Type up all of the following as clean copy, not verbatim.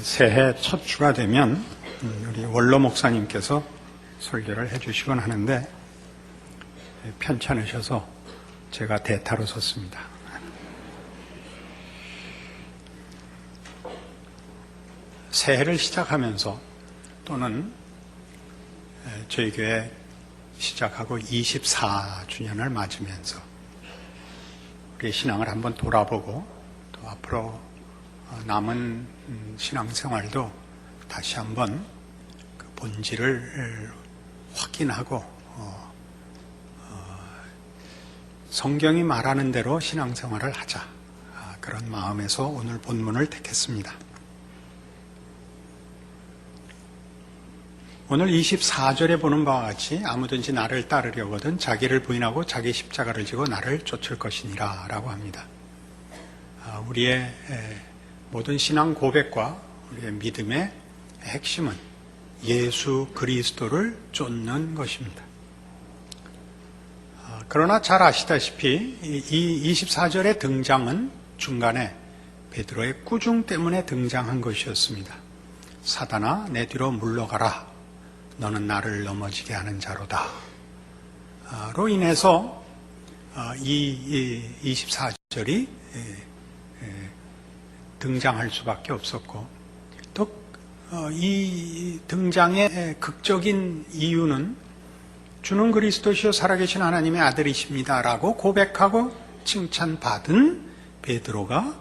새해 첫 주가 되면 우리 원로 목사님께서 설교를 해주시곤 하는데 편찮으셔서 제가 대타로 섰습니다. 새해를 시작하면서 또는 저희 교회 시작하고 24주년을 맞으면서 우리의 신앙을 한번 돌아보고 또 앞으로 남은 신앙생활도 다시 한번 그 본질을 확인하고 성경이 말하는 대로 신앙생활을 하자, 그런 마음에서 오늘 본문을 택했습니다. 오늘 24절에 보는 바와 같이 아무든지 나를 따르려거든 자기를 부인하고 자기 십자가를 지고 나를 쫓을 것이니라 라고 합니다. 우리의 모든 신앙 고백과 우리의 믿음의 핵심은 예수 그리스도를 쫓는 것입니다. 그러나 잘 아시다시피 이 24절의 등장은 중간에 베드로의 꾸중 때문에 등장한 것이었습니다. 사단아 내 뒤로 물러가라, 너는 나를 넘어지게 하는 자로다 로 인해서 이 24절이 등장할 수밖에 없었고, 또 이 등장의 극적인 이유는 주는 그리스도시요 살아계신 하나님의 아들이십니다 라고 고백하고 칭찬받은 베드로가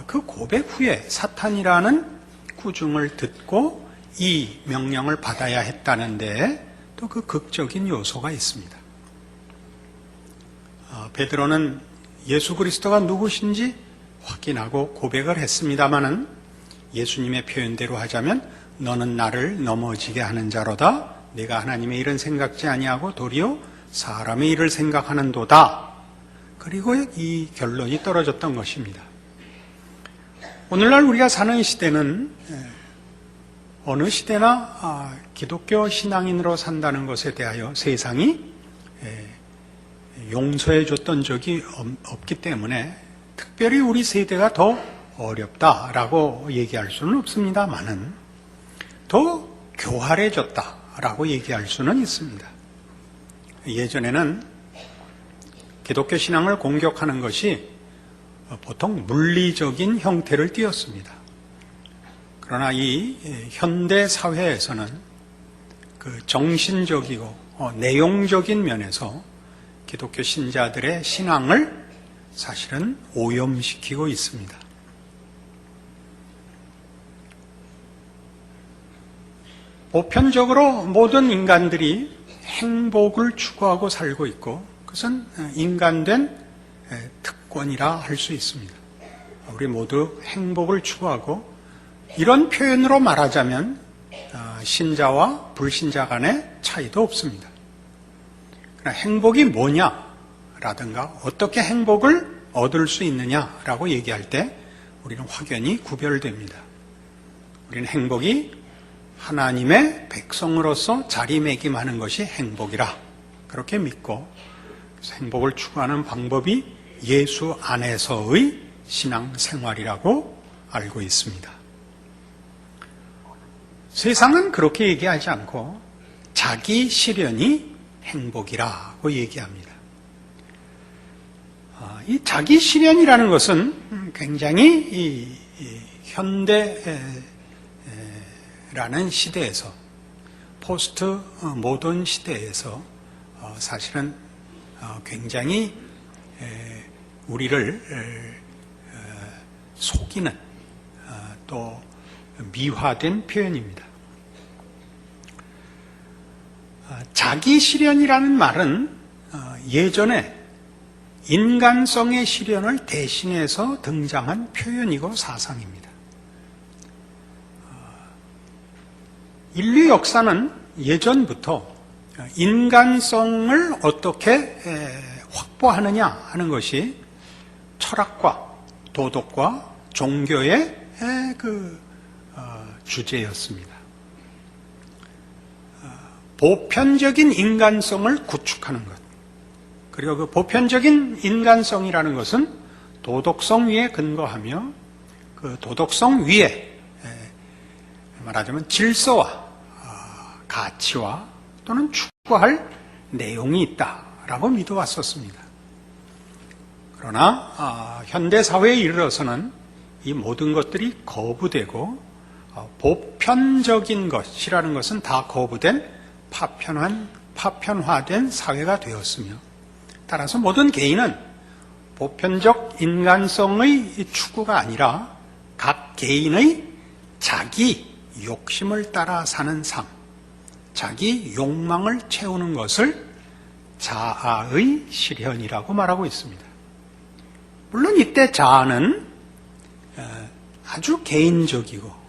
그 고백 후에 사탄이라는 꾸중을 듣고 이 명령을 받아야 했다는데 또 그 극적인 요소가 있습니다. 베드로는 예수 그리스도가 누구신지 확인하고 고백을 했습니다마는 예수님의 표현대로 하자면 너는 나를 넘어지게 하는 자로다, 내가 하나님의 일은 생각지 아니하고 도리어 사람의 일을 생각하는도다. 그리고 이 결론이 떨어졌던 것입니다. 오늘날 우리가 사는 시대는 어느 시대나 기독교 신앙인으로 산다는 것에 대하여 세상이 용서해 줬던 적이 없기 때문에 특별히 우리 세대가 더 어렵다라고 얘기할 수는 없습니다만은 더 교활해졌다라고 얘기할 수는 있습니다. 예전에는 기독교 신앙을 공격하는 것이 보통 물리적인 형태를 띠었습니다. 그러나 이 현대 사회에서는 그 정신적이고 내용적인 면에서 기독교 신자들의 신앙을 사실은 오염시키고 있습니다. 보편적으로 모든 인간들이 행복을 추구하고 살고 있고, 그것은 인간된 특권이라 할 수 있습니다. 우리 모두 행복을 추구하고, 이런 표현으로 말하자면 신자와 불신자 간의 차이도 없습니다. 그러나 행복이 뭐냐라든가 어떻게 행복을 얻을 수 있느냐라고 얘기할 때 우리는 확연히 구별됩니다. 우리는 행복이 하나님의 백성으로서 자리매김하는 것이 행복이라 그렇게 믿고, 행복을 추구하는 방법이 예수 안에서의 신앙생활이라고 알고 있습니다. 세상은 그렇게 얘기하지 않고 자기 실현이 행복이라고 얘기합니다. 이 자기 실현이라는 것은 굉장히 현대라는 시대에서, 포스트 모던 시대에서 사실은 굉장히 우리를 속이는 또 미화된 표현입니다. 자기 실현이라는 말은 예전에 인간성의 실현을 대신해서 등장한 표현이고 사상입니다. 인류 역사는 예전부터 인간성을 어떻게 확보하느냐 하는 것이 철학과 도덕과 종교의 주제였습니다. 보편적인 인간성을 구축하는 것, 그리고 그 보편적인 인간성이라는 것은 도덕성 위에 근거하며 그 도덕성 위에 말하자면 질서와 가치와 또는 추구할 내용이 있다라고 믿어왔었습니다. 그러나 현대 사회에 이르러서는 이 모든 것들이 거부되고 보편적인 것이라는 것은 다 거부된 파편화된 사회가 되었으며, 따라서 모든 개인은 보편적 인간성의 추구가 아니라 각 개인의 자기 욕심을 따라 사는 삶, 자기 욕망을 채우는 것을 자아의 실현이라고 말하고 있습니다. 물론 이때 자아는 아주 개인적이고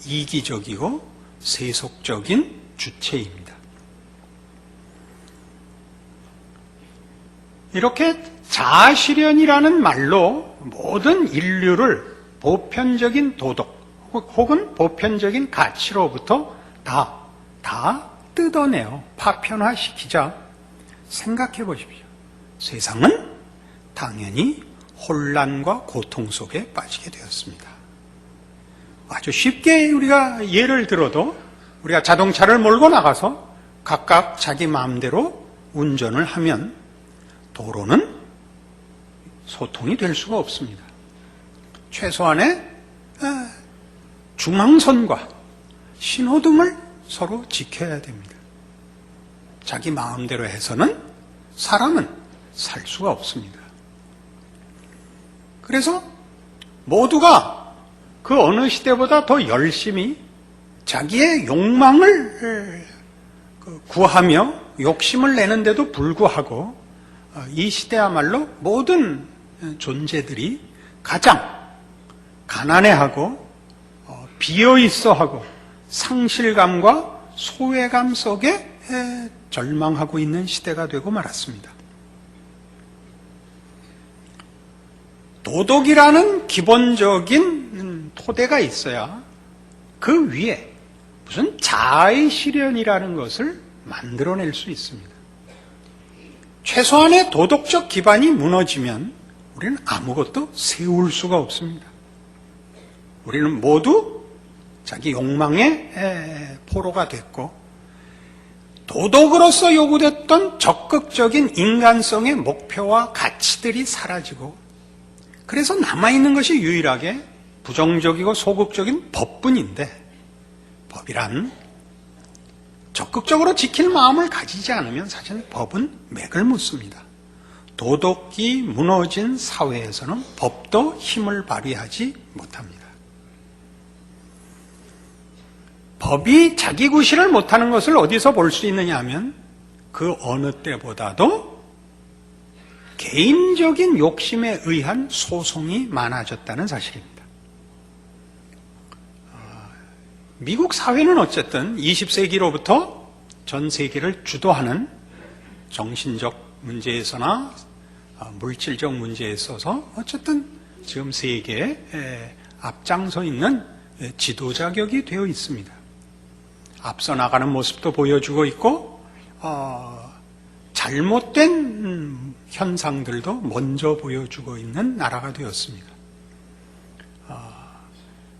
이기적이고 세속적인 주체입니다. 이렇게 자아실현이라는 말로 모든 인류를 보편적인 도덕 혹은 보편적인 가치로부터 다 뜯어내어 파편화시키자 생각해 보십시오. 세상은 당연히 혼란과 고통 속에 빠지게 되었습니다. 아주 쉽게 우리가 예를 들어도 우리가 자동차를 몰고 나가서 각각 자기 마음대로 운전을 하면 도로는 소통이 될 수가 없습니다. 최소한의 중앙선과 신호등을 서로 지켜야 됩니다. 자기 마음대로 해서는 사람은 살 수가 없습니다. 그래서 모두가 그 어느 시대보다 더 열심히 자기의 욕망을 구하며 욕심을 내는데도 불구하고 이 시대야말로 모든 존재들이 가장 가난해하고 비어있어하고 상실감과 소외감 속에 절망하고 있는 시대가 되고 말았습니다. 도덕이라는 기본적인 토대가 있어야 그 위에 무슨 자아의 실현이라는 것을 만들어낼 수 있습니다. 최소한의 도덕적 기반이 무너지면 우리는 아무것도 세울 수가 없습니다. 우리는 모두 자기 욕망의 포로가 됐고, 도덕으로서 요구됐던 적극적인 인간성의 목표와 가치들이 사라지고, 그래서 남아있는 것이 유일하게 부정적이고 소극적인 법뿐인데, 법이란 적극적으로 지킬 마음을 가지지 않으면 사실 법은 맥을 묻습니다. 도덕이 무너진 사회에서는 법도 힘을 발휘하지 못합니다. 법이 자기 구실을 못하는 것을 어디서 볼 수 있느냐 하면 그 어느 때보다도 개인적인 욕심에 의한 소송이 많아졌다는 사실입니다. 미국 사회는 어쨌든 20세기로부터 전 세계를 주도하는 정신적 문제에서나 물질적 문제에 있어서 어쨌든 지금 세계에 앞장서 있는 지도자격이 되어 있습니다. 앞서 나가는 모습도 보여주고 있고 잘못된 현상들도 먼저 보여주고 있는 나라가 되었습니다.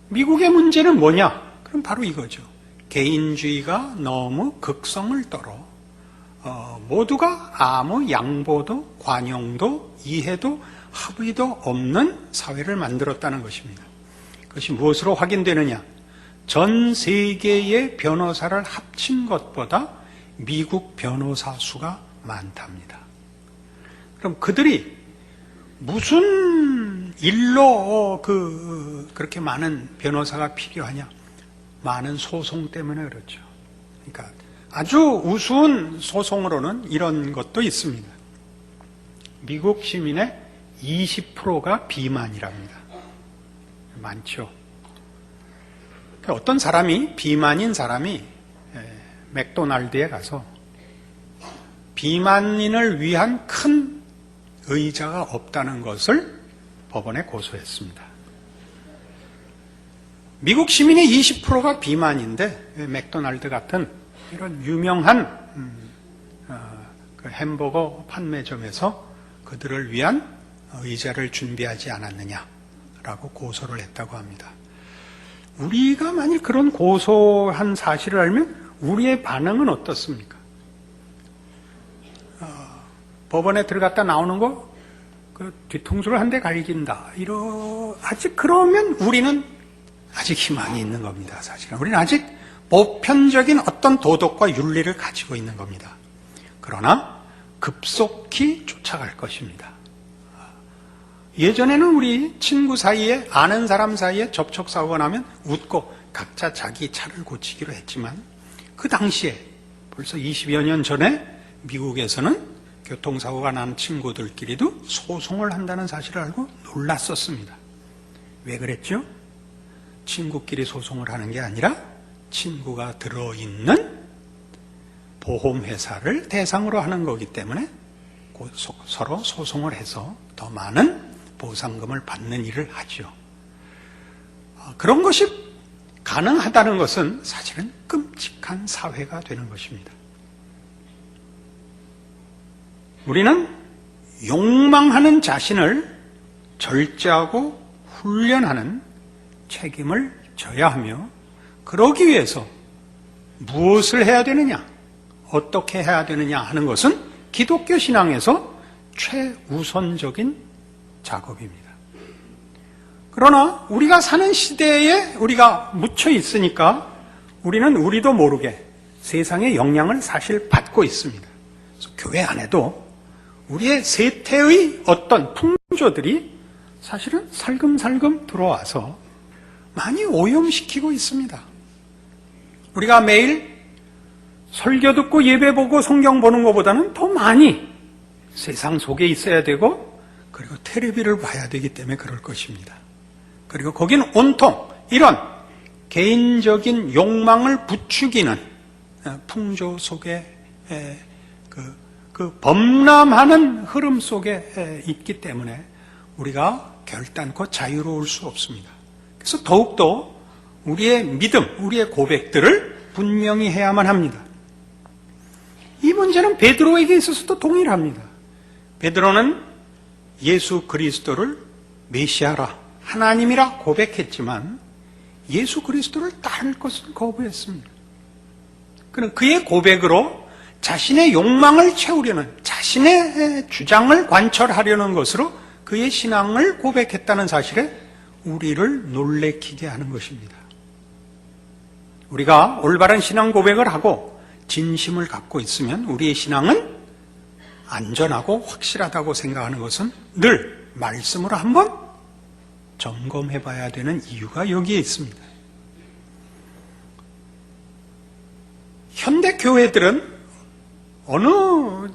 미국의 문제는 뭐냐? 그럼 바로 이거죠. 개인주의가 너무 극성을 떨어 모두가 아무 양보도 관용도 이해도 합의도 없는 사회를 만들었다는 것입니다. 그것이 무엇으로 확인되느냐? 전 세계의 변호사를 합친 것보다 미국 변호사 수가 많답니다. 그럼 그들이 무슨 일로 그렇게 많은 변호사가 필요하냐? 많은 소송 때문에 그렇죠. 그러니까 아주 우스운 소송으로는 이런 것도 있습니다. 미국 시민의 20%가 비만이랍니다. 많죠. 어떤 사람이, 비만인 사람이 맥도날드에 가서 비만인을 위한 큰 의자가 없다는 것을 법원에 고소했습니다. 미국 시민의 20%가 비만인데 맥도날드 같은 이런 유명한 그 햄버거 판매점에서 그들을 위한 의자를 준비하지 않았느냐라고 고소를 했다고 합니다. 우리가 만일 그런 고소한 사실을 알면 우리의 반응은 어떻습니까? 법원에 들어갔다 나오는 거, 뒤통수를 한 대 갈긴다. 아직 그러면 우리는 아직 희망이 있는 겁니다, 사실은. 우리는 아직 보편적인 어떤 도덕과 윤리를 가지고 있는 겁니다. 그러나 급속히 쫓아갈 것입니다. 예전에는 우리 친구 사이에, 아는 사람 사이에 접촉사고가 나면 웃고 각자 자기 차를 고치기로 했지만, 그 당시에 벌써 20여 년 전에 미국에서는 교통사고가 난 친구들끼리도 소송을 한다는 사실을 알고 놀랐었습니다. 왜 그랬죠? 친구끼리 소송을 하는 게 아니라 친구가 들어있는 보험회사를 대상으로 하는 거기 때문에 서로 소송을 해서 더 많은 보상금을 받는 일을 하죠. 그런 것이 가능하다는 것은 사실은 끔찍한 사회가 되는 것입니다. 우리는 욕망하는 자신을 절제하고 훈련하는 책임을 져야 하며, 그러기 위해서 무엇을 해야 되느냐, 어떻게 해야 되느냐 하는 것은 기독교 신앙에서 최우선적인 작업입니다. 그러나 우리가 사는 시대에 우리가 묻혀 있으니까 우리는 우리도 모르게 세상의 영향을 사실 받고 있습니다. 그래서 교회 안에도 우리의 세태의 어떤 풍조들이 사실은 살금살금 들어와서 많이 오염시키고 있습니다. 우리가 매일 설교 듣고 예배 보고 성경 보는 것보다는 더 많이 세상 속에 있어야 되고, 그리고 텔레비를 봐야 되기 때문에 그럴 것입니다. 그리고 거기는 온통 이런 개인적인 욕망을 부추기는 풍조 속에 그 범람하는 흐름 속에 있기 때문에 우리가 결단코 자유로울 수 없습니다. 그래서 더욱더 우리의 믿음, 우리의 고백들을 분명히 해야만 합니다. 이 문제는 베드로에게 있어서도 동일합니다. 베드로는 예수 그리스도를 메시아라, 하나님이라 고백했지만 예수 그리스도를 따를 것을 거부했습니다. 그는 그의 고백으로 자신의 욕망을 채우려는, 자신의 주장을 관철하려는 것으로 그의 신앙을 고백했다는 사실에 우리를 놀래키게 하는 것입니다. 우리가 올바른 신앙 고백을 하고 진심을 갖고 있으면 우리의 신앙은 안전하고 확실하다고 생각하는 것은 늘 말씀으로 한번 점검해 봐야 되는 이유가 여기에 있습니다. 현대 교회들은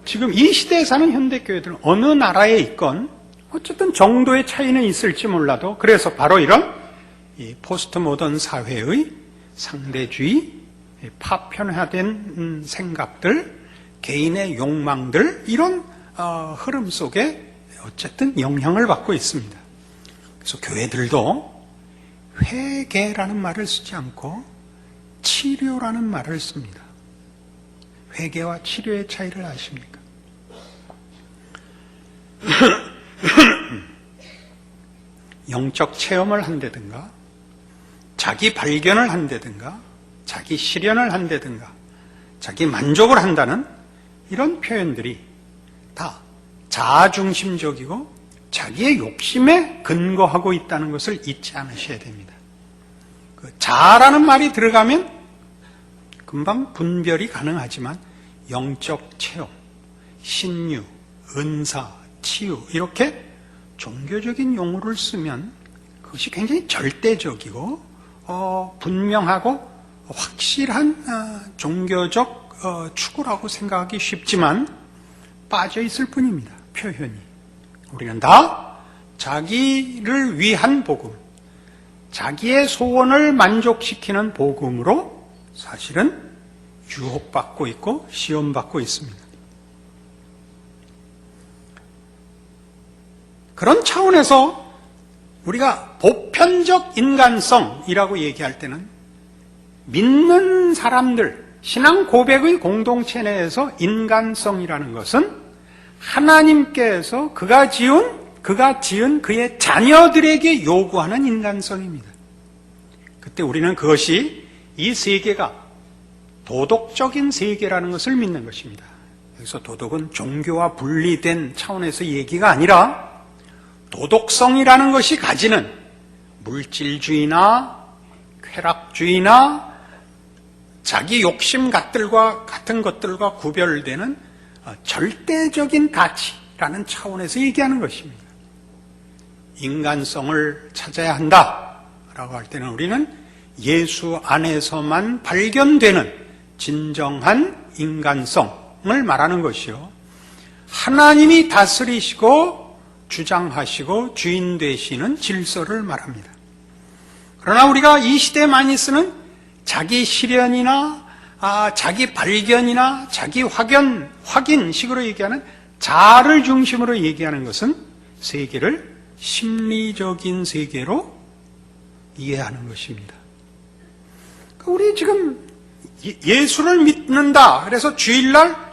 지금 이 시대에 사는 현대 교회들은 어느 나라에 있건 어쨌든 정도의 차이는 있을지 몰라도, 그래서 바로 이런 이 포스트 모던 사회의 상대주의, 파편화된 생각들, 개인의 욕망들, 이런 흐름 속에 어쨌든 영향을 받고 있습니다. 그래서 교회들도 회개라는 말을 쓰지 않고 치료라는 말을 씁니다. 회개와 치료의 차이를 아십니까? 영적 체험을 한다든가, 자기 발견을 한다든가, 자기 실현을 한다든가, 자기 만족을 한다는 이런 표현들이 다 자아중심적이고 자기의 욕심에 근거하고 있다는 것을 잊지 않으셔야 됩니다. 그 자아라는 말이 들어가면 금방 분별이 가능하지만 영적 체험, 신유, 은사, 치유, 이렇게 종교적인 용어를 쓰면 그것이 굉장히 절대적이고 분명하고 확실한 종교적 추구라고 생각하기 쉽지만 빠져 있을 뿐입니다. 표현이. 우리는 다 자기를 위한 복음, 자기의 소원을 만족시키는 복음으로 사실은 유혹받고 있고 시험받고 있습니다. 그런 차원에서 우리가 보편적 인간성이라고 얘기할 때는 믿는 사람들, 신앙 고백의 공동체 내에서 인간성이라는 것은 하나님께서 그가 지은 그의 자녀들에게 요구하는 인간성입니다. 그때 우리는 그것이 이 세계가 도덕적인 세계라는 것을 믿는 것입니다. 여기서 도덕은 종교와 분리된 차원에서 얘기가 아니라 도덕성이라는 것이 가지는 물질주의나 쾌락주의나 자기 욕심 같은 것들과 구별되는 절대적인 가치라는 차원에서 얘기하는 것입니다. 인간성을 찾아야 한다라고 할 때는 우리는 예수 안에서만 발견되는 진정한 인간성을 말하는 것이요, 하나님이 다스리시고 주장하시고 주인 되시는 질서를 말합니다. 그러나 우리가 이 시대에 많이 쓰는 자기 실현이나 자기 발견이나 자기 확인식으로 얘기하는 자아를 중심으로 얘기하는 것은 세계를 심리적인 세계로 이해하는 것입니다. 우리 지금 예수를 믿는다, 그래서 주일날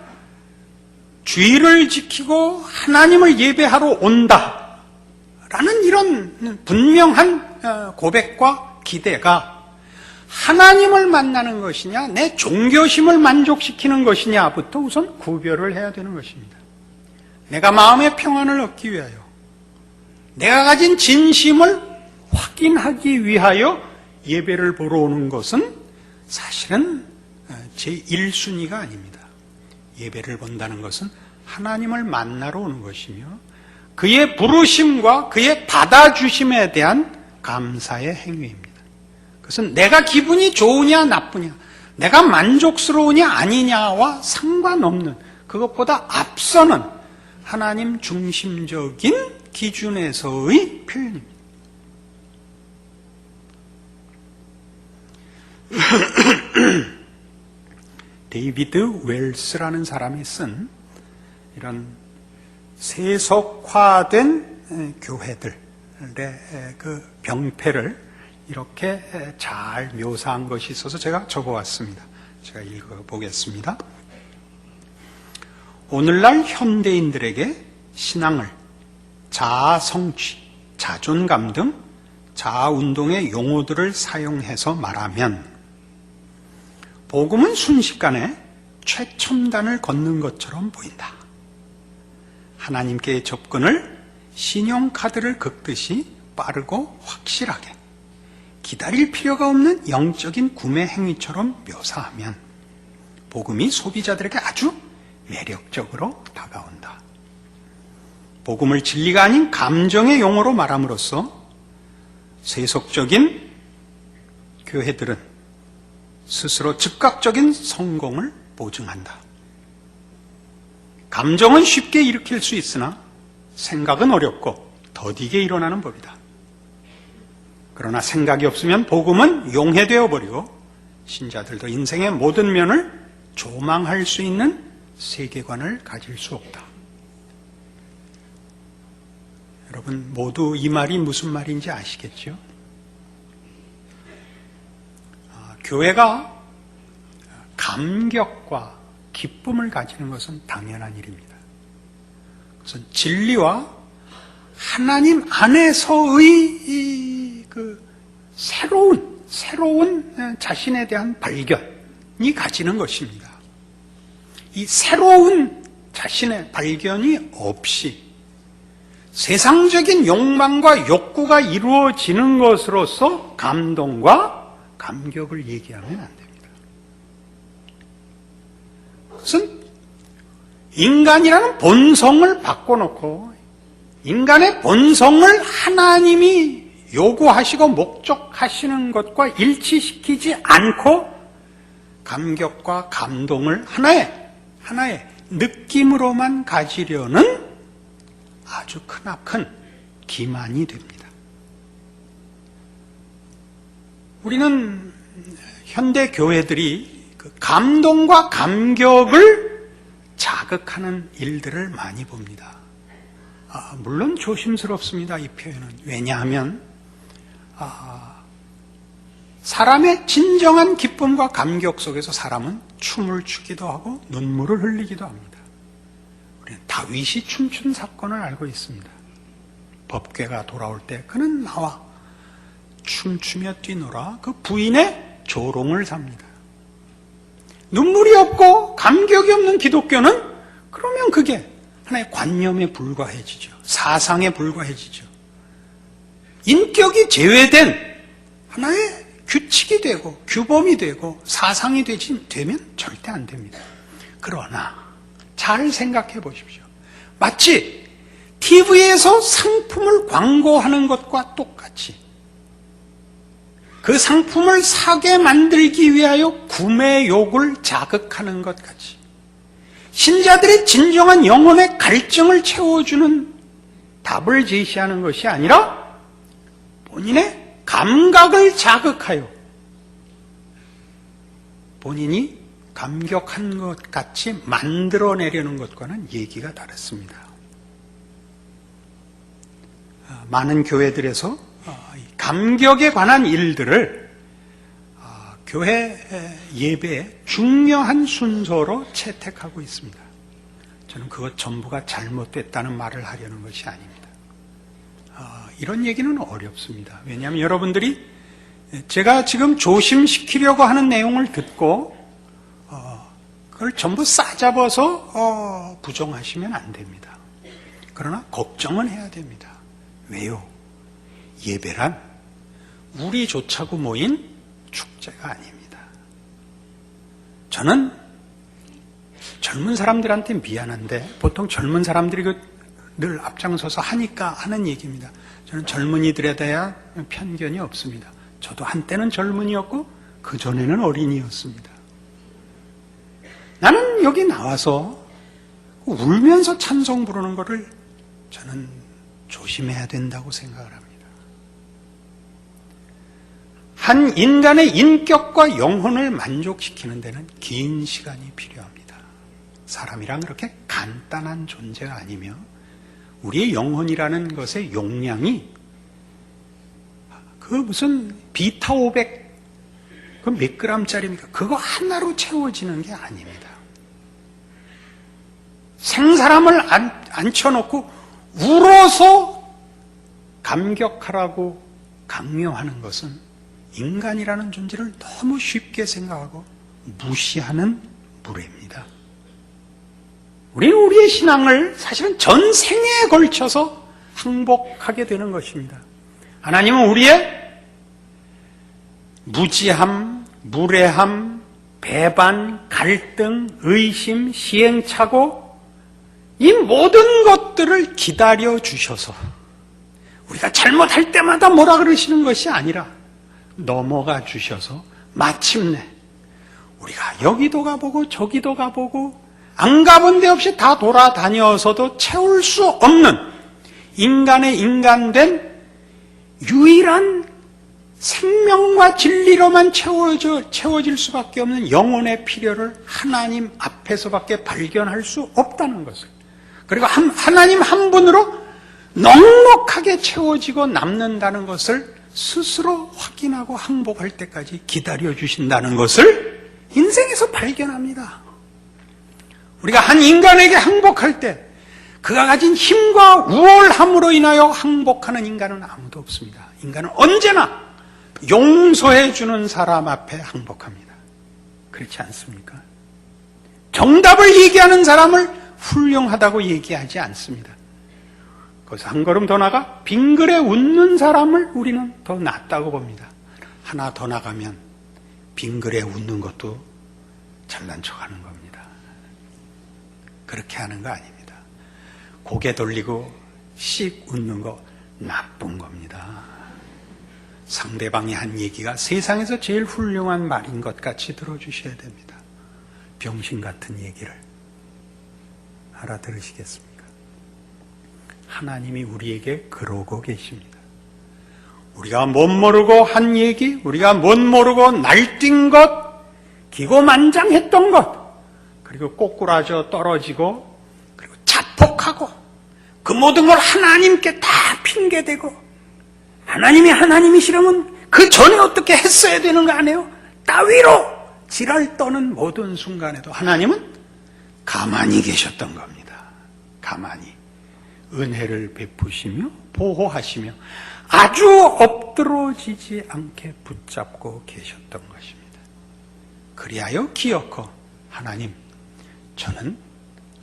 주의를 지키고 하나님을 예배하러 온다 라는 이런 분명한 고백과 기대가 하나님을 만나는 것이냐, 내 종교심을 만족시키는 것이냐부터 우선 구별을 해야 되는 것입니다. 내가 마음의 평안을 얻기 위하여, 내가 가진 진심을 확인하기 위하여 예배를 보러 오는 것은 사실은 제1순위가 아닙니다. 예배를 본다는 것은 하나님을 만나러 오는 것이며 그의 부르심과 그의 받아주심에 대한 감사의 행위입니다. 그것은 내가 기분이 좋으냐 나쁘냐, 내가 만족스러우냐 아니냐와 상관없는, 그것보다 앞서는 하나님 중심적인 기준에서의 표현입니다. 데이비드 웰스라는 사람이 쓴 이런 세속화된 교회들의 그 병폐를 이렇게 잘 묘사한 것이 있어서 제가 적어왔습니다. 제가 읽어보겠습니다. 오늘날 현대인들에게 신앙을 자아 성취, 자존감 등 자아 운동의 용어들을 사용해서 말하면 복음은 순식간에 최첨단을 걷는 것처럼 보인다. 하나님께 접근을 신용카드를 긁듯이 빠르고 확실하게, 기다릴 필요가 없는 영적인 구매 행위처럼 묘사하면 복음이 소비자들에게 아주 매력적으로 다가온다. 복음을 진리가 아닌 감정의 용어로 말함으로써 세속적인 교회들은 스스로 즉각적인 성공을 보증한다. 감정은 쉽게 일으킬 수 있으나 생각은 어렵고 더디게 일어나는 법이다. 그러나 생각이 없으면 복음은 용해되어 버리고 신자들도 인생의 모든 면을 조망할 수 있는 세계관을 가질 수 없다. 여러분 모두 이 말이 무슨 말인지 아시겠죠? 교회가 감격과 기쁨을 가지는 것은 당연한 일입니다. 그것은 진리와 하나님 안에서의 그 새로운 자신에 대한 발견이 가지는 것입니다. 이 새로운 자신의 발견이 없이 세상적인 욕망과 욕구가 이루어지는 것으로서 감동과 감격을 얘기하면 안 됩니다. 그것은 인간이라는 본성을 바꿔놓고 인간의 본성을 하나님이 요구하시고 목적하시는 것과 일치시키지 않고 감격과 감동을 하나의 느낌으로만 가지려는 아주 크나큰 기만이 됩니다. 우리는 현대 교회들이 그 감동과 감격을 자극하는 일들을 많이 봅니다. 물론 조심스럽습니다, 이 표현은. 왜냐하면 사람의 진정한 기쁨과 감격 속에서 사람은 춤을 추기도 하고 눈물을 흘리기도 합니다. 우리는 다윗이 춤춘 사건을 알고 있습니다. 법궤가 돌아올 때 그는 나와 춤추며 뛰노라 그 부인의 조롱을 삽니다. 눈물이 없고 감격이 없는 기독교는 그러면 그게 하나의 관념에 불과해지죠. 사상에 불과해지죠. 인격이 제외된 하나의 규칙이 되고 규범이 되고 사상이 되면 절대 안 됩니다. 그러나 잘 생각해 보십시오. 마치 TV에서 상품을 광고하는 것과 똑같이 그 상품을 사게 만들기 위하여 구매욕을 자극하는 것 같이 신자들의 진정한 영혼의 갈증을 채워주는 답을 제시하는 것이 아니라 본인의 감각을 자극하여 본인이 감격한 것 같이 만들어내려는 것과는 얘기가 다릅니다. 많은 교회들에서 감격에 관한 일들을 교회 예배의 중요한 순서로 채택하고 있습니다. 저는 그것 전부가 잘못됐다는 말을 하려는 것이 아닙니다. 이런 얘기는 어렵습니다. 왜냐하면 여러분들이 제가 지금 조심시키려고 하는 내용을 듣고 그걸 전부 싸잡아서 부정하시면 안 됩니다. 그러나 걱정은 해야 됩니다. 왜요? 예배란 우리 좋자고 모인 축제가 아닙니다. 저는 젊은 사람들한테 미안한데 보통 젊은 사람들이 늘 앞장서서 하니까 하는 얘기입니다. 저는 젊은이들에 대한 편견이 없습니다. 저도 한때는 젊은이였고 그전에는 어린이였습니다. 나는 여기 나와서 울면서 찬송 부르는 것을 저는 조심해야 된다고 생각을 합니다. 한 인간의 인격과 영혼을 만족시키는 데는 긴 시간이 필요합니다. 사람이란 그렇게 간단한 존재가 아니며 우리의 영혼이라는 것의 용량이 그 무슨 비타 500 그 몇 그램짜리입니까? 그거 하나로 채워지는 게 아닙니다. 생사람을 앉혀놓고 울어서 감격하라고 강요하는 것은 인간이라는 존재를 너무 쉽게 생각하고 무시하는 무례입니다. 우리는 우리의 신앙을 사실은 전생에 걸쳐서 항복하게 되는 것입니다. 하나님은 우리의 무지함, 무례함, 배반, 갈등, 의심, 시행착오 이 모든 것들을 기다려 주셔서 우리가 잘못할 때마다 뭐라 그러시는 것이 아니라 넘어가 주셔서 마침내 우리가 여기도 가보고 저기도 가보고 안 가본 데 없이 다 돌아다녀서도 채울 수 없는 인간의 인간된 유일한 생명과 진리로만 채워질 수밖에 없는 영혼의 필요를 하나님 앞에서밖에 발견할 수 없다는 것을, 그리고 하나님 한 분으로 넉넉하게 채워지고 남는다는 것을 스스로 확인하고 항복할 때까지 기다려주신다는 것을 인생에서 발견합니다. 우리가 한 인간에게 항복할 때 그가 가진 힘과 우월함으로 인하여 항복하는 인간은 아무도 없습니다. 인간은 언제나 용서해 주는 사람 앞에 항복합니다. 그렇지 않습니까? 정답을 얘기하는 사람을 훌륭하다고 얘기하지 않습니다. 거기서 한 걸음 더 나가 빙글에 웃는 사람을 우리는 더 낫다고 봅니다. 하나 더 나가면 빙글에 웃는 것도 잘난 척하는 겁니다. 그렇게 하는 거 아닙니다. 고개 돌리고 씩 웃는 거 나쁜 겁니다. 상대방이 한 얘기가 세상에서 제일 훌륭한 말인 것 같이 들어주셔야 됩니다. 병신 같은 얘기를 알아들으시겠습니까? 하나님이 우리에게 그러고 계십니다. 우리가 못 모르고 한 얘기, 우리가 못 모르고 날뛴 것, 기고만장했던 것, 그리고 꼬꾸라져 떨어지고, 그리고 자폭하고, 그 모든 걸 하나님께 다 핑계대고, 하나님이 하나님이시라면 그 전에 어떻게 했어야 되는 거 아니에요? 따위로 지랄 떠는 모든 순간에도 하나님은 가만히 계셨던 겁니다. 가만히 은혜를 베푸시며 보호하시며 아주 엎드러지지 않게 붙잡고 계셨던 것입니다. 그리하여 기어코 하나님, 저는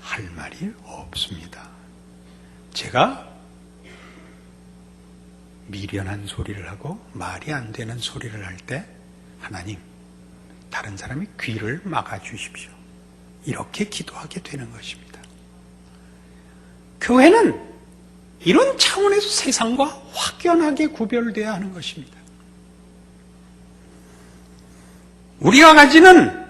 할 말이 없습니다. 제가 미련한 소리를 하고 말이 안 되는 소리를 할 때 하나님, 다른 사람이 귀를 막아주십시오. 이렇게 기도하게 되는 것입니다. 교회는 이런 차원에서 세상과 확연하게 구별되어야 하는 것입니다. 우리가 가지는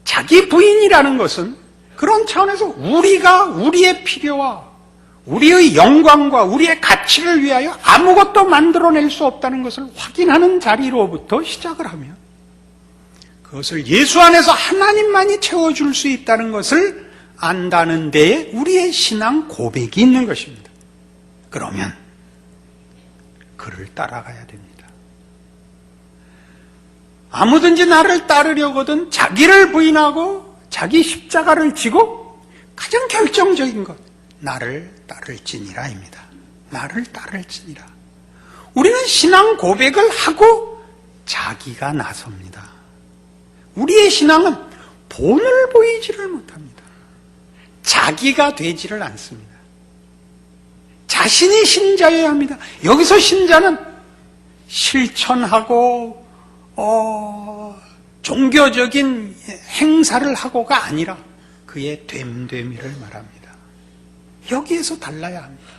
자기 부인이라는 것은 그런 차원에서 우리가 우리의 필요와 우리의 영광과 우리의 가치를 위하여 아무것도 만들어낼 수 없다는 것을 확인하는 자리로부터 시작을 하면 그것을 예수 안에서 하나님만이 채워줄 수 있다는 것을 안다는 데에 우리의 신앙 고백이 있는 것입니다. 그러면 그를 따라가야 됩니다. 아무든지 나를 따르려거든 자기를 부인하고 자기 십자가를 지고 가장 결정적인 것, 나를 따를지니라입니다. 나를 따를지니라. 우리는 신앙 고백을 하고 자기가 나섭니다. 우리의 신앙은 본을 보이지를 못합니다. 자기가 되지를 않습니다. 자신이 신자여야 합니다. 여기서 신자는 실천하고 종교적인 행사를 하고가 아니라 그의 됨됨이를 말합니다. 여기에서 달라야 합니다.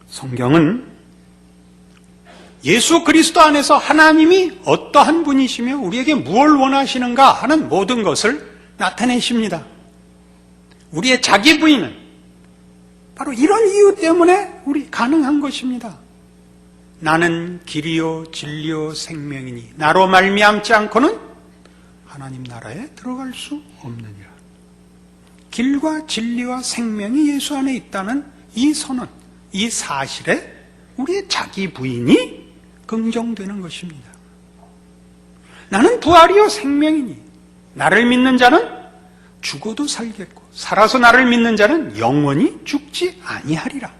성경은 예수 그리스도 안에서 하나님이 어떠한 분이시며 우리에게 무엇을 원하시는가 하는 모든 것을 나타내십니다. 우리의 자기 부인은 바로 이런 이유 때문에 우리 가능한 것입니다. 나는 길이요 진리요 생명이니 나로 말미암지 않고는 하나님 나라에 들어갈 수 없느니라. 길과 진리와 생명이 예수 안에 있다는 이 선언, 이 사실에 우리의 자기 부인이 긍정되는 것입니다. 나는 부활이요 생명이니 나를 믿는 자는 죽어도 살겠고 살아서 나를 믿는 자는 영원히 죽지 아니하리라.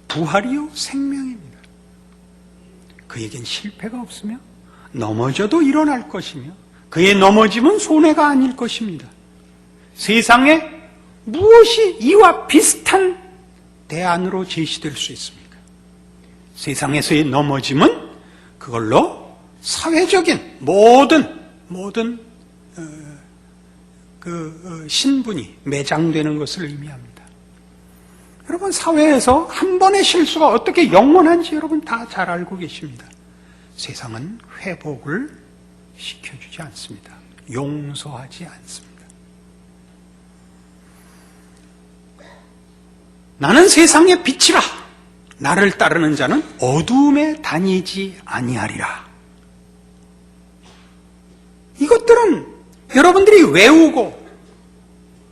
부활이요 생명입니다. 그에겐 실패가 없으며 넘어져도 일어날 것이며 그의 넘어짐은 손해가 아닐 것입니다. 세상에 무엇이 이와 비슷한 대안으로 제시될 수 있습니까? 세상에서의 넘어짐은 그걸로 사회적인 모든 신분이 매장되는 것을 의미합니다. 여러분, 사회에서 한 번의 실수가 어떻게 영원한지 여러분 다 잘 알고 계십니다. 세상은 회복을 시켜주지 않습니다. 용서하지 않습니다. 나는 세상의 빛이라. 나를 따르는 자는 어두움에 다니지 아니하리라. 이것들은 여러분들이 외우고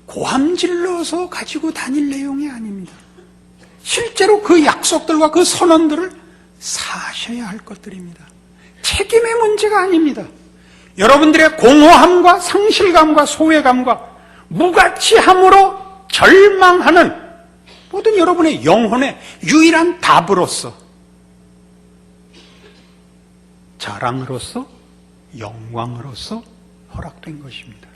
고함질러서 가지고 다닐 내용이 아닙니다. 실제로 그 약속들과 그 선언들을 사셔야 할 것들입니다. 책임의 문제가 아닙니다. 여러분들의 공허함과 상실감과 소외감과 무가치함으로 절망하는 모든 여러분의 영혼의 유일한 답으로서 자랑으로서 영광으로서 허락된 것입니다.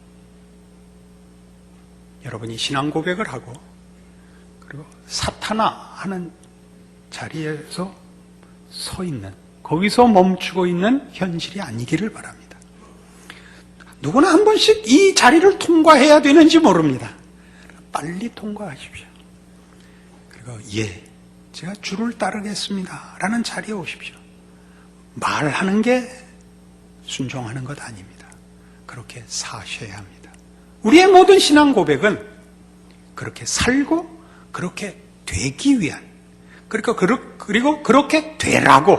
여러분이 신앙 고백을 하고 그리고 사탄아 하는 자리에서 서 있는, 거기서 멈추고 있는 현실이 아니기를 바랍니다. 누구나 한 번씩 이 자리를 통과해야 되는지 모릅니다. 빨리 통과하십시오. 그리고 제가 주를 따르겠습니다 라는 자리에 오십시오. 말하는 게 순종하는 것 아닙니다. 그렇게 사셔야 합니다. 우리의 모든 신앙 고백은 그렇게 살고 그렇게 되기 위한, 그리고 그렇게 되라고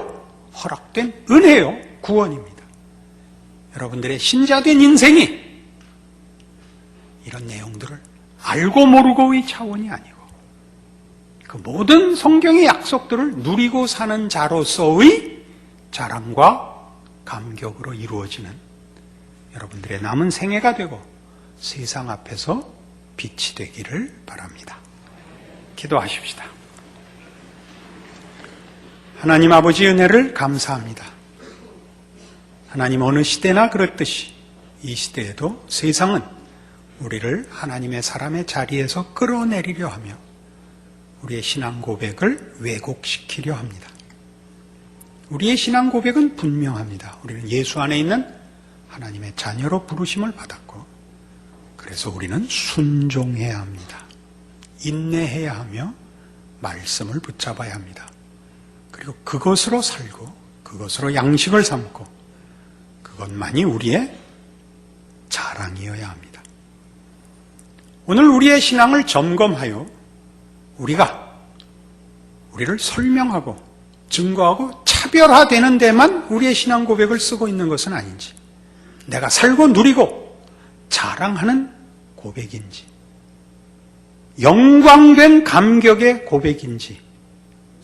허락된 은혜요 구원입니다. 여러분들의 신자된 인생이 이런 내용들을 알고 모르고의 차원이 아니고 그 모든 성경의 약속들을 누리고 사는 자로서의 자랑과 감격으로 이루어지는 여러분들의 남은 생애가 되고 세상 앞에서 빛이 되기를 바랍니다. 기도하십시다. 하나님 아버지 은혜를 감사합니다. 하나님 어느 시대나 그렇듯이 이 시대에도 세상은 우리를 하나님의 사람의 자리에서 끌어내리려 하며 우리의 신앙 고백을 왜곡시키려 합니다. 우리의 신앙 고백은 분명합니다. 우리는 예수 안에 있는 하나님의 자녀로 부르심을 받았고, 그래서 우리는 순종해야 합니다. 인내해야 하며 말씀을 붙잡아야 합니다. 그리고 그것으로 살고 그것으로 양식을 삼고 그것만이 우리의 자랑이어야 합니다. 오늘 우리의 신앙을 점검하여 우리를 설명하고 증거하고 차별화되는 데만 우리의 신앙 고백을 쓰고 있는 것은 아닌지, 내가 살고 누리고 자랑하는 고백인지, 영광된 감격의 고백인지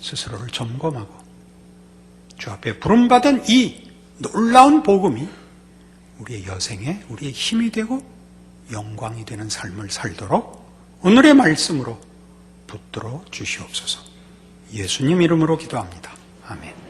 스스로를 점검하고 주 앞에 부름받은 이 놀라운 복음이 우리의 여생에 우리의 힘이 되고 영광이 되는 삶을 살도록 오늘의 말씀으로 붙들어 주시옵소서. 예수님 이름으로 기도합니다. 아멘.